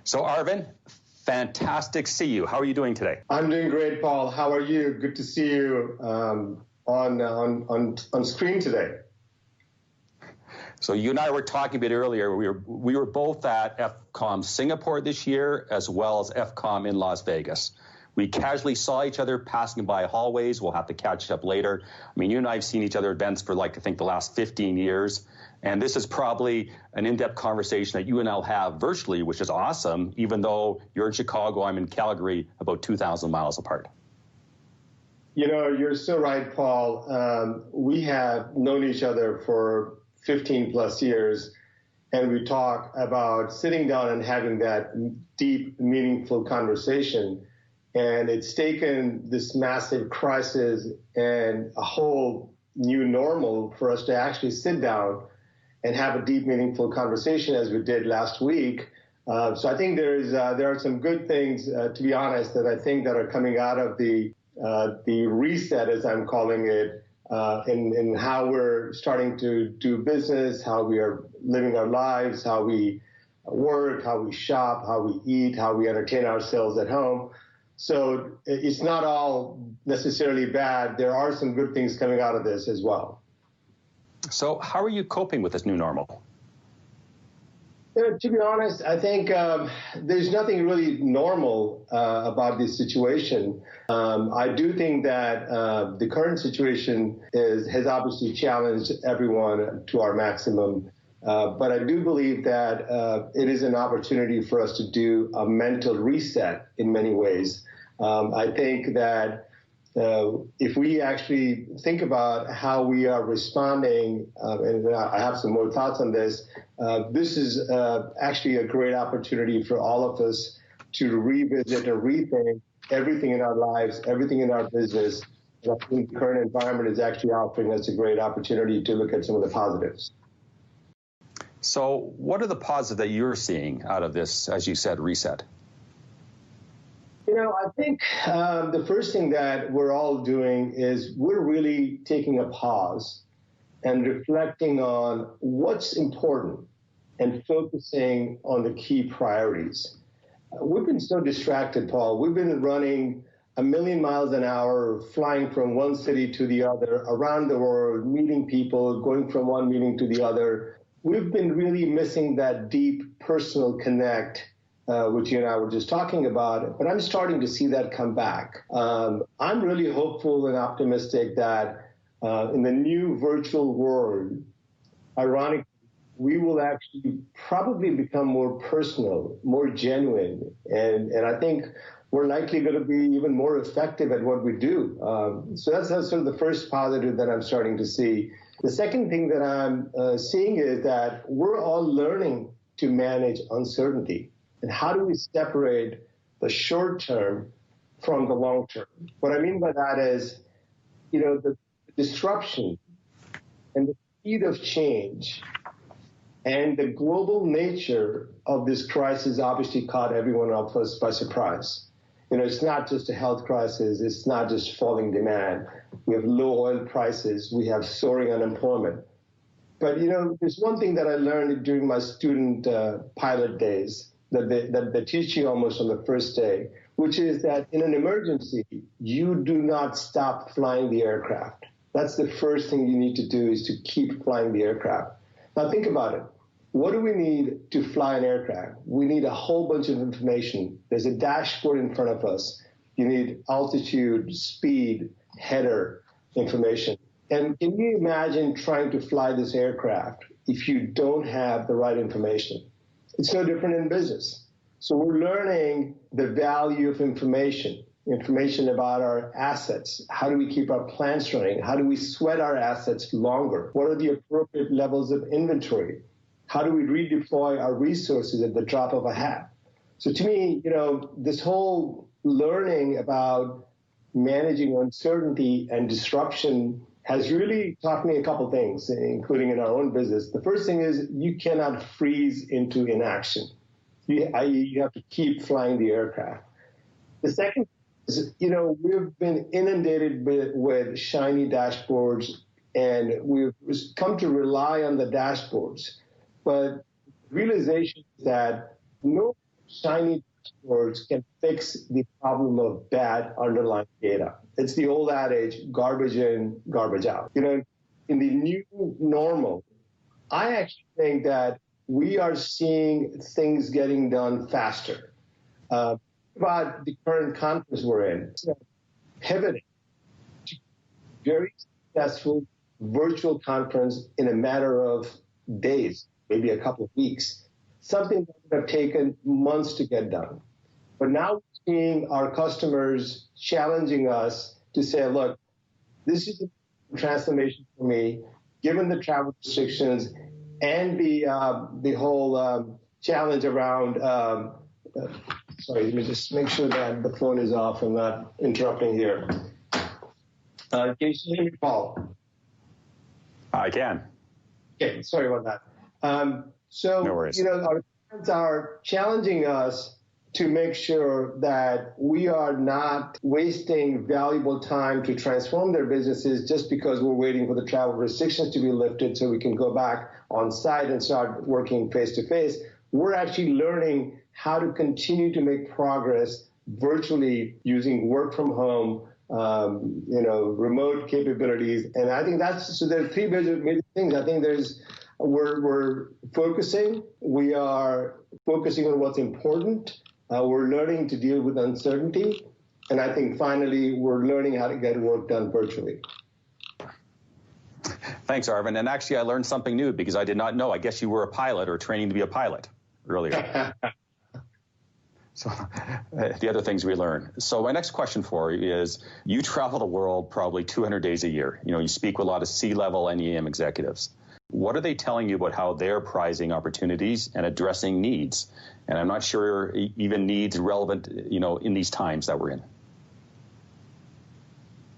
So Arvind, fantastic to see you. How are you doing today? I'm doing great, Paul. How are you? Good to see you on screen today. So you and I were talking a bit earlier. We were both at FCOM Singapore this year, as well as FCOM in Las Vegas. We casually saw each other passing by hallways. We'll have to catch up later. I mean, you and I have seen each other at events for I think the last 15 years. And this is probably an in-depth conversation that you and I'll have virtually, which is awesome, even though you're in Chicago, I'm in Calgary, about 2,000 miles apart. You know, you're so right, Paul. We have known each other for 15 plus years, and we talk about sitting down and having that deep, meaningful conversation. And it's taken this massive crisis and a whole new normal for us to actually sit down and have a deep, meaningful conversation as we did last week. So I think there are some good things, to be honest, that I think that are coming out of the reset, as I'm calling it, in how we're starting to do business, how we are living our lives, how we work, how we shop, how we eat, how we entertain ourselves at home. So it's not all necessarily bad. There are some good things coming out of this as well. So how are you coping with this new normal? To be honest, I think there's nothing really normal about this situation. I do think that the current situation has obviously challenged everyone to our maximum. But I do believe that it is an opportunity for us to do a mental reset in many ways. I think that if we actually think about how we are responding, and I have some more thoughts on this, this is actually a great opportunity for all of us to revisit and rethink everything in our lives, everything in our business. I think the current environment is actually offering us a great opportunity to look at some of the positives. So what are the positives that you're seeing out of this, as you said, reset? You know, I think the first thing that we're all doing is we're really taking a pause and reflecting on what's important and focusing on the key priorities. We've been so distracted, Paul. We've been running 1,000,000 miles an hour, flying from one city to the other, around the world, meeting people, going from one meeting to the other. We've been really missing that deep personal connect, which you and I were just talking about, but I'm starting to see that come back. I'm really hopeful and optimistic that in the new virtual world, ironically, we will actually probably become more personal, more genuine, and I think we're likely going to be even more effective at what we do. So that's sort of the first positive that I'm starting to see. The second thing that I'm seeing is that we're all learning to manage uncertainty. And how do we separate the short term from the long term? What I mean by that is, you know, the disruption and the speed of change and the global nature of this crisis obviously caught everyone of us by surprise. You know, it's not just a health crisis. It's not just falling demand. We have low oil prices. We have soaring unemployment. But, you know, there's one thing that I learned during my student pilot days that they teach you almost on the first day, which is that in an emergency, you do not stop flying the aircraft. That's the first thing you need to do, is to keep flying the aircraft. Now think about it. What do we need to fly an aircraft? We need a whole bunch of information. There's a dashboard in front of us. You need altitude, speed, header information. And can you imagine trying to fly this aircraft if you don't have the right information? It's no different in business. So we're learning the value of information about our assets. How do we keep our plants running? How do we sweat our assets longer? What are the appropriate levels of inventory? How do we redeploy our resources at the drop of a hat? So to me, you know, this whole learning about managing uncertainty and disruption has really taught me a couple things, including in our own business. The first thing is you cannot freeze into inaction. You have to keep flying the aircraft. The second is, you know, we've been inundated with shiny dashboards, and we've come to rely on the dashboards. But realization is that no shiny dashboards can fix the problem of bad underlying data. It's the old adage, garbage in, garbage out. In the new normal, I actually think that we are seeing things getting done faster. About the current conference we're in, pivoting to very successful virtual conference in a matter of days, maybe a couple of weeks, something that would have taken months to get done. But now we're seeing our customers challenging us to say, look, this is a transformation for me, given the travel restrictions and the whole challenge around, sorry, let me just make sure that the phone is off and not interrupting here. Can you hear me, Paul? I can. Okay, sorry about that. No worries. Our clients are challenging us to make sure that we are not wasting valuable time to transform their businesses just because we're waiting for the travel restrictions to be lifted so we can go back on site and start working face to face. We're actually learning how to continue to make progress virtually using work from home, remote capabilities. And I think so there are three major things. I think we're focusing. We are focusing on what's important. We're learning to deal with uncertainty. And I think finally, we're learning how to get work done virtually. Thanks, Arvind. And actually, I learned something new because I did not know. I guess you were a pilot or training to be a pilot earlier. So the other things we learn. So my next question for you is, you travel the world probably 200 days a year. You speak with a lot of C-level and EAM executives. What are they telling you about how they're prizing opportunities and addressing needs? And I'm not sure even needs relevant, in these times that we're in.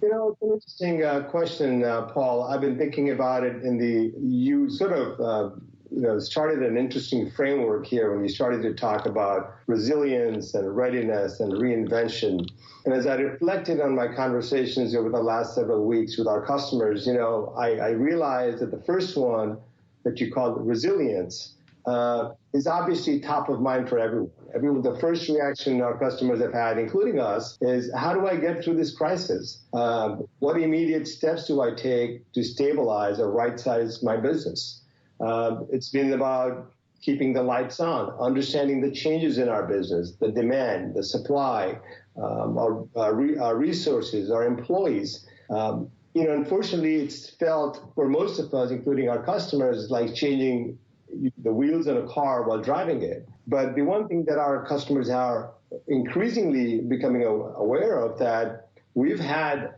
It's an interesting question, Paul. I've been thinking about it you sort of started an interesting framework here when you started to talk about resilience and readiness and reinvention. And as I reflected on my conversations over the last several weeks with our customers, I realized that the first one that you called resilience is obviously top of mind for everyone. The first reaction our customers have had, including us, is how do I get through this crisis? What immediate steps do I take to stabilize or right-size my business? It's been about keeping the lights on, understanding the changes in our business, the demand, the supply, our resources, our employees. Unfortunately, it's felt for most of us, including our customers, like changing the wheels in a car while driving it. But the one thing that our customers are increasingly becoming aware of, that we've had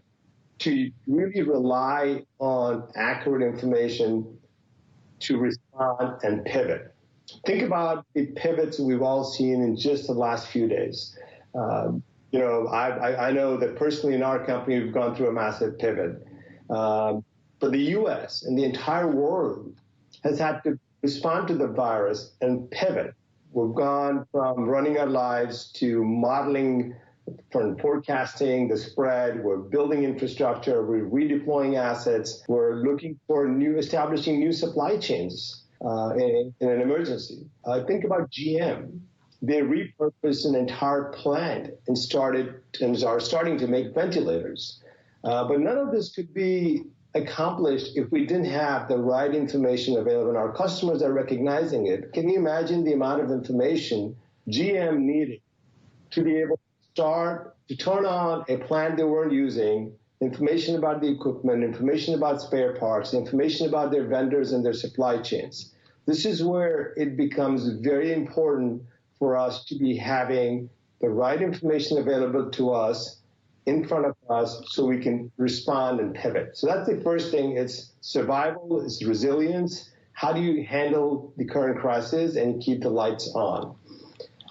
to really rely on accurate information to respond and pivot. Think about the pivots we've all seen in just the last few days. I know that personally in our company, we've gone through a massive pivot. But the U.S. and the entire world has had to respond to the virus and pivot. We've gone from running our lives to modeling, from forecasting the spread. We're building infrastructure. We're redeploying assets. We're looking for establishing new supply chains in an emergency. Think about GM. They repurposed an entire plant and are starting to make ventilators. But none of this could be accomplished if we didn't have the right information available, and our customers are recognizing it. Can you imagine the amount of information GM needed to be able to turn on a plant they weren't using, information about the equipment, information about spare parts, information about their vendors and their supply chains? This is where it becomes very important for us to be having the right information available to us in front of us so we can respond and pivot. So that's the first thing. It's survival, it's resilience. How do you handle the current crisis and keep the lights on?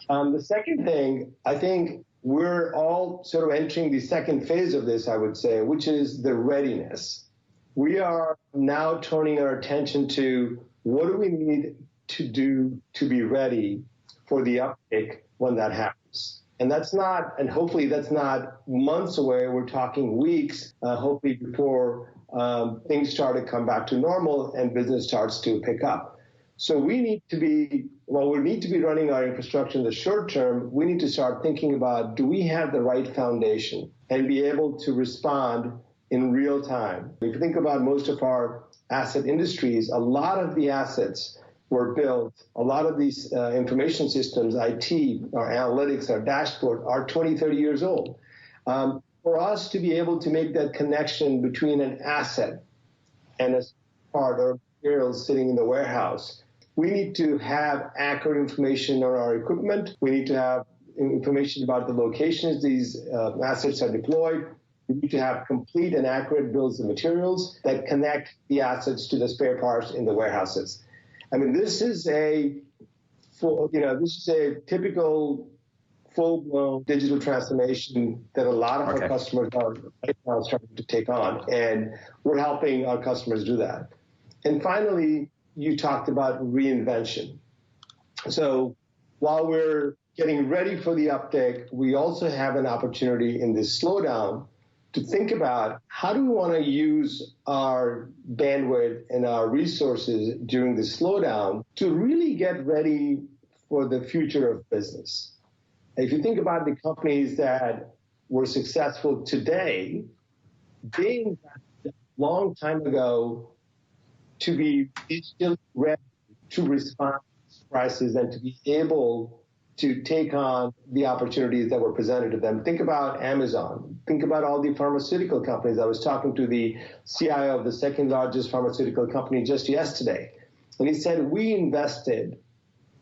The second thing, I think we're all sort of entering the second phase of this, I would say, which is the readiness. We are now turning our attention to what do we need to do to be ready for the uptick when that happens. And hopefully that's not months away. We're talking weeks, hopefully before things start to come back to normal and business starts to pick up. So we need to be running our infrastructure in the short term, we need to start thinking about, do we have the right foundation and be able to respond in real time? If you think about most of our asset industries, a lot of the assets were built, a lot of these information systems, IT, our analytics, our dashboard, are 20, 30 years old. For us to be able to make that connection between an asset and a part or materials sitting in the warehouse, we need to have accurate information on our equipment. We need to have information about the locations these assets are deployed. We need to have complete and accurate bills of materials that connect the assets to the spare parts in the warehouses. I mean, this is a typical full-blown digital transformation that a lot of our customers are right now starting to take on, and we're helping our customers do that. And finally, you talked about reinvention. So while we're getting ready for the uptick, we also have an opportunity in this slowdown to think about, how do we want to use our bandwidth and our resources during the slowdown to really get ready for the future of business? If you think about the companies that were successful today, they invested a long time ago to be still ready to respond to crises and to be able to take on the opportunities that were presented to them. Think about Amazon. Think about all the pharmaceutical companies. I was talking to the CIO of the second largest pharmaceutical company just yesterday, and he said, we invested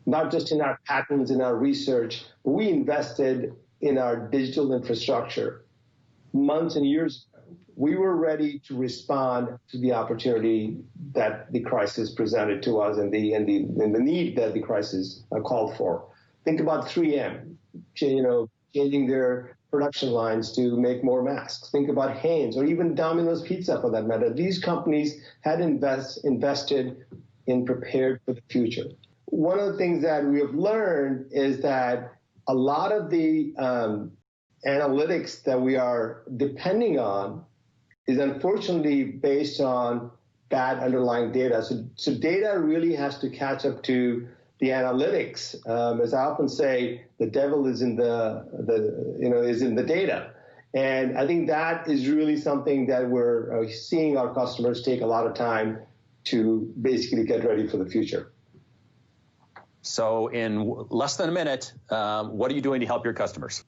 not just in our patents and our research, but we invested in our digital infrastructure months and years ago. We were ready to respond to the opportunity that the crisis presented to us and the need that the crisis called for. Think about 3M, changing their production lines to make more masks. Think about Hanes or even Domino's Pizza for that matter. These companies had invested in prepared for the future. One of the things that we have learned is that a lot of the analytics that we are depending on is unfortunately based on bad underlying data. So data really has to catch up to the analytics. As I often say, the devil is in the data. And I think that is really something that we're seeing our customers take a lot of time to basically get ready for the future. So in less than a minute, what are you doing to help your customers?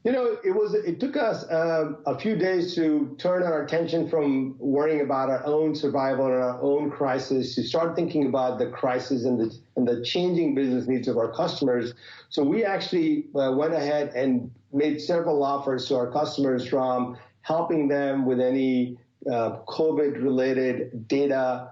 It took us a few days to turn our attention from worrying about our own survival and our own crisis to start thinking about the crisis and the changing business needs of our customers. So we actually went ahead and made several offers to our customers, from helping them with any COVID-related data,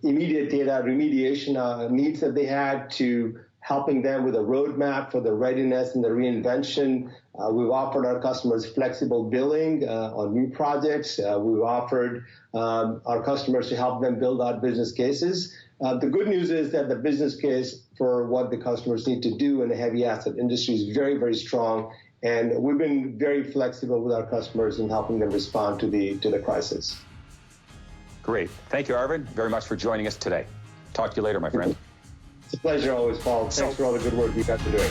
immediate data remediation needs that they had, to helping them with a roadmap for the readiness and the reinvention. We've offered our customers flexible billing on new projects. We've offered our customers to help them build out business cases. The good news is that the business case for what the customers need to do in the heavy asset industry is very, very strong. And we've been very flexible with our customers in helping them respond to the crisis. Great. Thank you, Arvind, very much for joining us today. Talk to you later, my friend. It's a pleasure always, Paul. Thanks for all the good work you guys are doing.